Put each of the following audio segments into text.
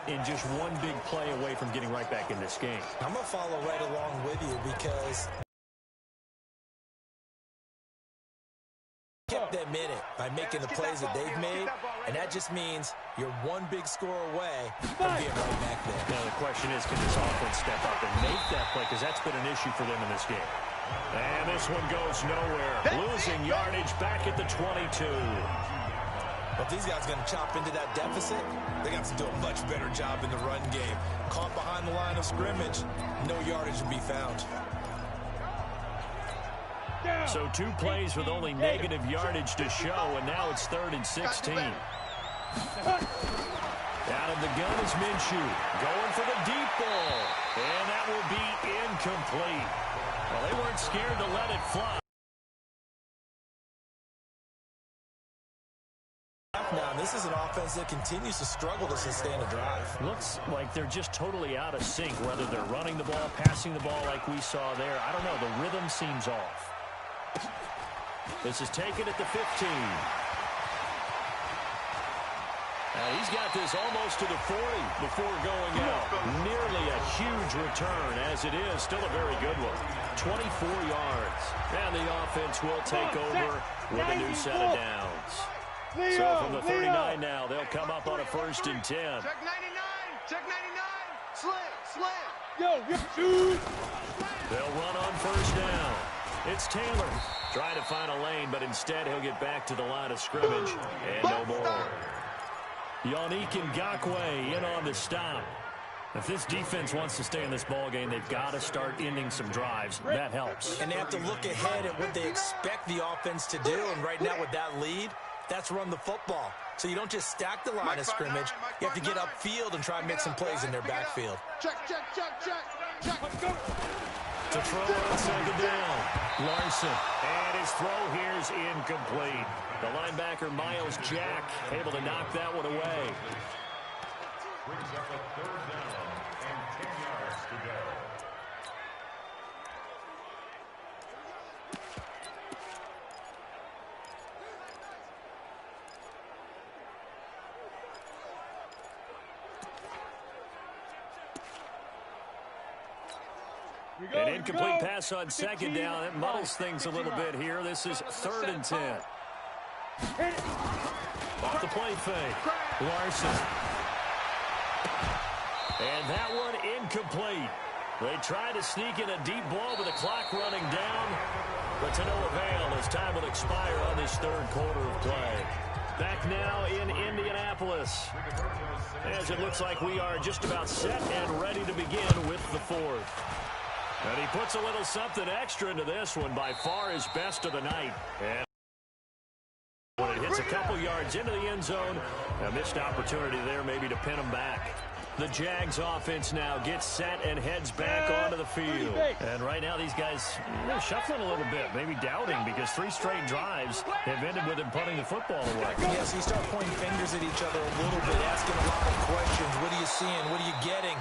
and just one big play away from getting right back in this game. I'm going to follow right along with you because kept them in it by making the plays that they've made, and that just means you're one big score away from being right back there. Now the question is, can this offense step up and make that play, because that's been an issue for them in this game. And this one goes nowhere. Losing yardage back at the 22. But if these guys are going to chop into that deficit, they got to do a much better job in the run game. Caught behind the line of scrimmage, no yardage to be found. So 2 plays with only negative yardage to show, and now it's 3rd and 16. Out of the gun is Minshew, going for the deep ball, and that will be incomplete. Well, they weren't scared to let it fly. Now, this is an offense that continues to struggle to sustain a drive. Looks like they're just totally out of sync, whether they're running the ball, passing the ball like we saw there. I don't know. The rhythm seems off. This is taken at the 15. Now he's got this almost to the 40 before going out. Nearly a huge return, as it is. Still a very good one. 24 yards. And the offense will take over with a new set of downs. So from the 39 now, they'll come up on a 1st and 10. Check 99. Check 99. Slam. They'll run on 1st down. It's Taylor trying to find a lane, but instead he'll get back to the line of scrimmage. And no more. Yannick Ngakoue in on the stop. If this defense wants to stay in this ball game, they've got to start ending some drives. That helps. And they have to look ahead at what they expect the offense to do. And right now with that lead, that's run the football. So you don't just stack the line of scrimmage. You have to get upfield and try and make some plays in their backfield. Check. Let's go. To throw on 2nd down. Larson. And his throw here's incomplete. The linebacker, Miles Jack, able to knock that one away. Brings up a 3rd down and 10 yards to go. An incomplete pass on 2nd down. It muddles things a little bit here. This is 3rd and 10. Off the play fake. Larson. And that one incomplete. They tried to sneak in a deep ball with the clock running down, but to no avail as time will expire on this 3rd quarter of play. Back now in Indianapolis, as it looks like we are just about set and ready to begin with the 4th. And he puts a little something extra into this one, by far his best of the night. And when it hits a couple yards into the end zone, a missed opportunity there maybe to pin him back. The Jags offense now gets set and heads back onto the field. And right now these guys shuffling a little bit, maybe doubting, because 3 straight drives have ended with them punting the football away. Yeah, so you start pointing fingers at each other a little bit, asking a lot of questions. What are you seeing? What are you getting?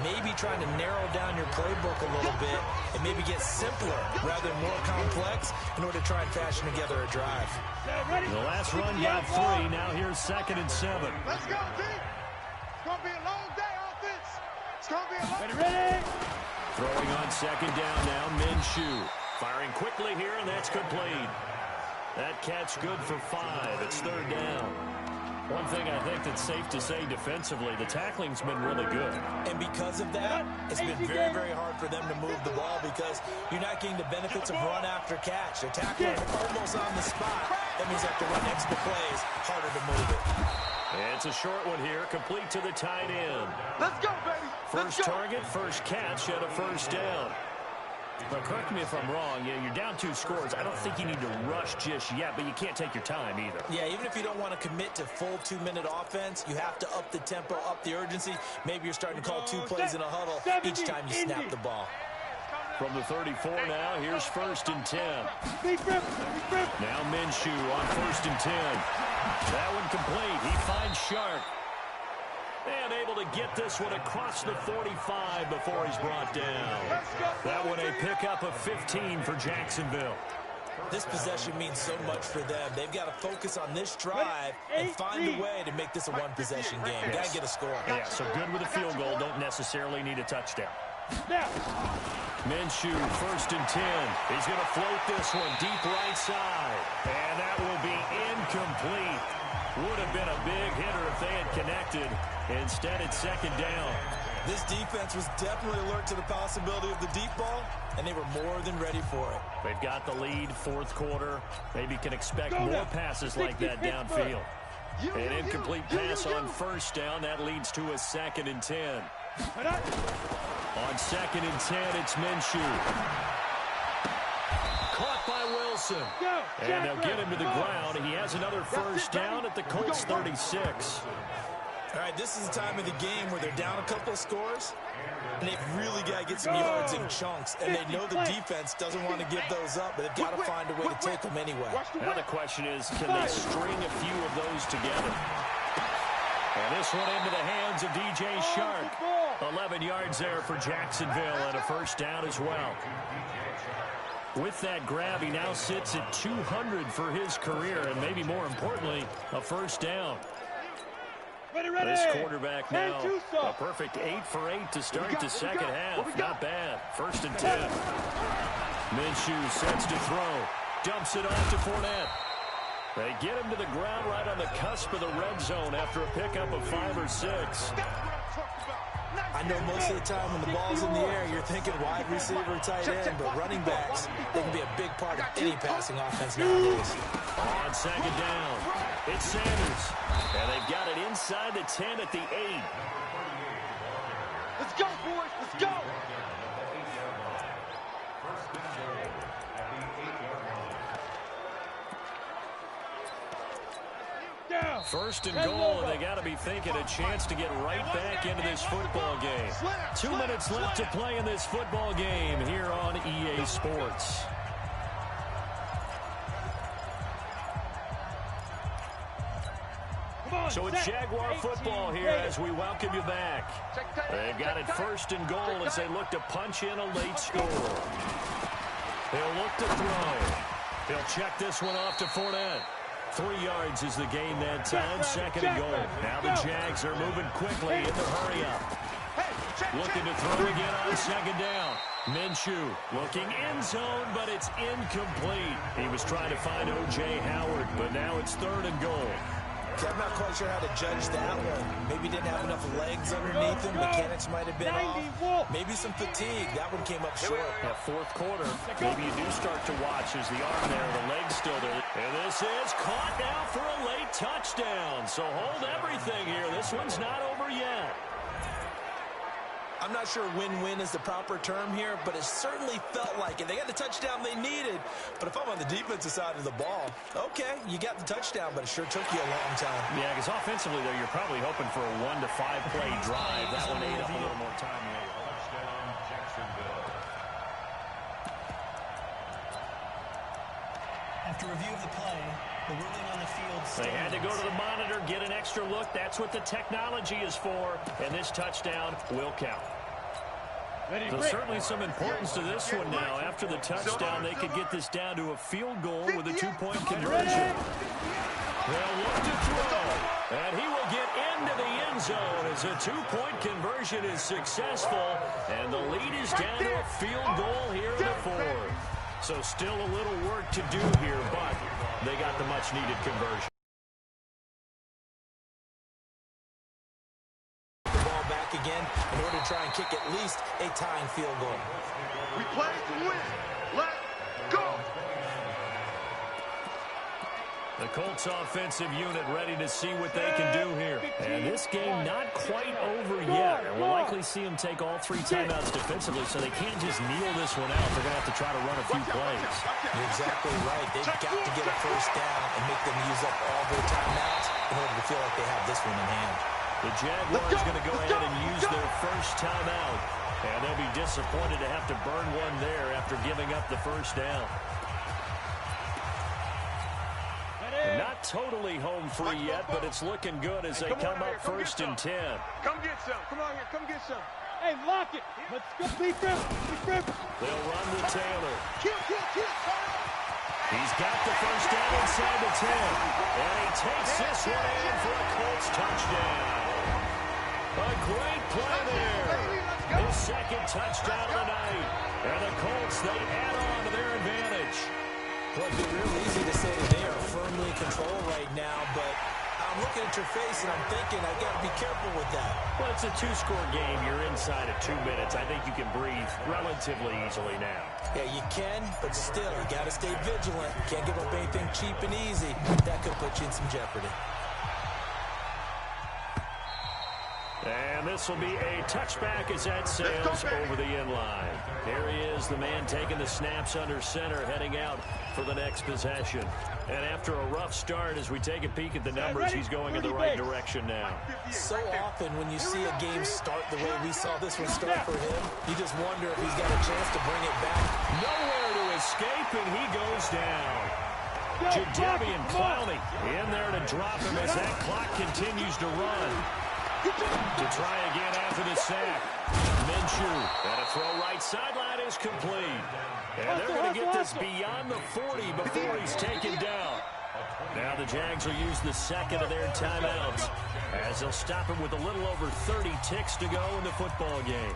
Maybe trying to narrow down your playbook a little bit and maybe get simpler rather than more complex in order to try and fashion together a drive. The last run got 3. Now here's 2nd and 7. Let's go, team. It's going to be a long day, offense. It's going to be a long day. Throwing on 2nd down now, Minshew. Firing quickly here, and that's complete. That catch good for 5. It's 3rd down. One thing I think that's safe to say defensively, the tackling's been really good. And because of that, it's been very, very hard for them to move the ball because you're not getting the benefits of run after catch. They're tackling almost on the spot. That means they have to run extra plays, harder to move it. It's a short one here, complete to the tight end. Let's go, baby. First target, first catch, and a 1st down. Now, correct me if I'm wrong. Yeah, you're down 2 scores. I don't think you need to rush just yet, but you can't take your time either. Yeah, even if you don't want to commit to full 2-minute offense, you have to up the tempo, up the urgency. Maybe you're starting to call 2 plays in a huddle each time you snap the ball. From the 34 now, here's 1st and 10. Now Minshew on 1st and 10. That one complete. He finds Shark. And able to get this one across the 45 before he's brought down. That one a pickup of 15 for Jacksonville. This possession means so much for them. They've got to focus on this drive and find a way to make this a one-possession game. Got to get a score. Yeah, so good with a field goal. Don't necessarily need a touchdown. Minshew, 1st and 10. He's going to float this one deep right side. And that will be incomplete. Would have been a big hitter if they had connected. Instead, it's 2nd down. This defense was definitely alert to the possibility of the deep ball, and they were more than ready for it. They've got the lead, 4th quarter. Maybe can expect more passes like that downfield. An incomplete pass on 1st down. That leads to a 2nd and 10. On 2nd and 10, it's Minshew. Caught by Wilson. And they'll get him to the ground. He has another 1st down at the Colts 36. All right, this is the time of the game where they're down a couple of scores, and they've really got to get some yards in chunks, and they know the defense doesn't want to give those up, but they've got to find a way to take them anyway. Now the question is, can they string a few of those together? And this one into the hands of DJ Shark. 11 yards there for Jacksonville and a 1st down as well. With that grab, he now sits at 200 for his career, and maybe more importantly, a 1st down. This quarterback now, a perfect 8 for 8 to start the 2nd half. Not bad. 1st and 10. Minshew sets to throw. Dumps it off to Fournette. They get him to the ground right on the cusp of the red zone after a pickup of 5 or 6. I know most of the time when the ball's in the air, you're thinking wide receiver, tight end, but running backs, they can be a big part of any passing offense nowadays. On 2nd down, it's Sanders. And they've got it inside the 10 at the 8. Let's go, boys. Let's go. Yeah. 1st and goal, and they got to be thinking a chance to get right back into this football game. 2 minutes left to play in this football game here on EA Sports. So it's Jaguar football here as we welcome you back. They've got it 1st and goal as they look to punch in a late score. They'll look to throw. He'll check this one off to Fournette. 3 yards is the gain that time, 2nd and goal. Now the Jags are moving quickly in the hurry-up. Looking to throw again on 2nd down. Minshew looking end zone, but it's incomplete. He was trying to find O.J. Howard, but now it's 3rd and goal. I'm not quite sure how to judge that one. Maybe didn't have enough legs underneath him. Mechanics might have been off. Maybe some fatigue. That one came up short. That 4th quarter, maybe you do start to watch as the arm there, the leg's still there. And this is caught now for a late touchdown. So hold everything here. This one's not over yet. I'm not sure win-win is the proper term here, but it certainly felt like it. They got the touchdown they needed, but if I'm on the defensive side of the ball, okay, you got the touchdown, but it sure took you a long time. Yeah, because offensively, though, you're probably hoping for a 1 to 5 play drive. That one ate up a little more time. After review of the play, the ruling on the field stands. They had to go to the monitor, get an extra look. That's what the technology is for, and this touchdown will count. So certainly some importance to this one now. After the touchdown, they could get this down to a field goal with a 2-point conversion. They'll look to throw, and he will get into the end zone as a 2-point conversion is successful, and the lead is down to a field goal here in the 4th. So still a little work to do here, but they got the much-needed conversion. The ball back again in order to try and kick at least a tying field goal. We play to win. Let's go. The Colts offensive unit ready to see what they can do here. And this game not quite over yet. And we'll likely see them take all 3 timeouts defensively, so they can't just kneel this one out. They're going to have to try to run a few plays. You're exactly right. They've got to get a 1st down and make them use up all their timeouts in order to feel like they have this one in hand. The Jaguars going to go ahead and use their 1st timeout. And they'll be disappointed to have to burn one there after giving up the 1st down. Not totally home free yet, but it's looking good as they come up 1st and 10. Come get some. Come on here. Come get some. Hey, lock it. Let's go. Beat them. They'll run with Taylor. Kill. He's got the first down inside the 10. And he takes this one in for a Colts touchdown. A great play there. His second touchdown of the night. And the Colts, they add on to their advantage. Well, it'd be real easy to say that they are firmly in control right now, but I'm looking at your face and I'm thinking I got to be careful with that. Well, it's a two-score game. You're inside of 2 minutes. I think you can breathe relatively easily now. Yeah, you can, but still, you got to stay vigilant. Can't give up anything cheap and easy. That could put you in some jeopardy. And this will be a touchback as that sails over the end line. There he is, the man taking the snaps under center, heading out for the next possession. And after a rough start, as we take a peek at the numbers, he's going in the right direction now. So often when you see a game start the way we saw this one start for him, you just wonder if he's got a chance to bring it back. Nowhere to escape, and he goes down. Jadeveon Clowney in there to drop him as that clock continues to run. To try again after the sack. Minshew, and a throw right sideline is complete. And they're going to get this beyond the 40 before he's taken down. Now the Jags will use the second of their timeouts as they'll stop him with a little over 30 ticks to go in the football game.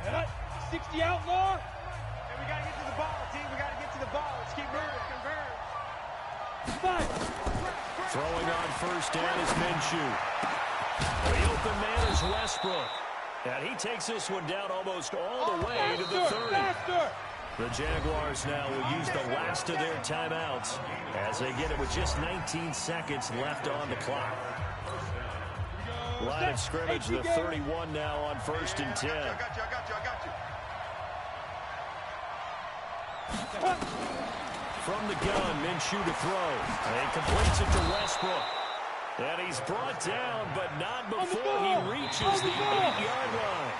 Yeah. 60 outlaw. And we got to get to the ball, team. We got to get to the ball. Let's keep moving. Convert. Throwing on first down is Minshew. The open man is Westbrook. And he takes this one down almost all the way to the 30. The Jaguars now will use the last of their timeouts as they get it with just 19 seconds left on the clock. Line of scrimmage, the 31 now on first and 10. I got you. From the gun, Minshew to throw. And he completes it to Westbrook. And he's brought down, but not before he reaches the 8-yard line.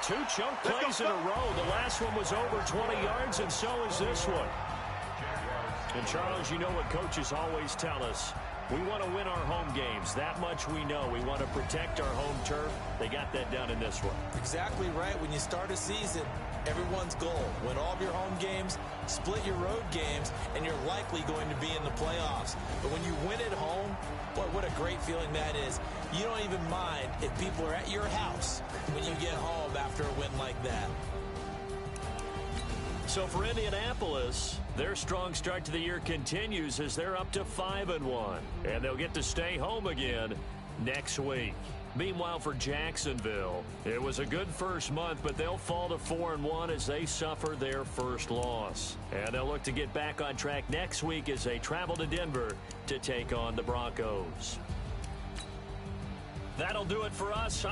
2 chunk plays in a row. The last one was over 20 yards, and so is this one. And, Charles, you know what coaches always tell us. We want to win our home games. That much we know. We want to protect our home turf. They got that done in this one. Exactly right. When you start a season, everyone's goal, win all of your home games, split your road games, and you're likely going to be in the playoffs. But when you win at home, boy, what a great feeling that is. You don't even mind if people are at your house when you get home after a win like that. So for Indianapolis, their strong start to the year continues as they're up to 5-1. And they'll get to stay home again next week. Meanwhile, for Jacksonville, it was a good first month, but they'll fall to 4-1 as they suffer their first loss. And they'll look to get back on track next week as they travel to Denver to take on the Broncos. That'll do it for us.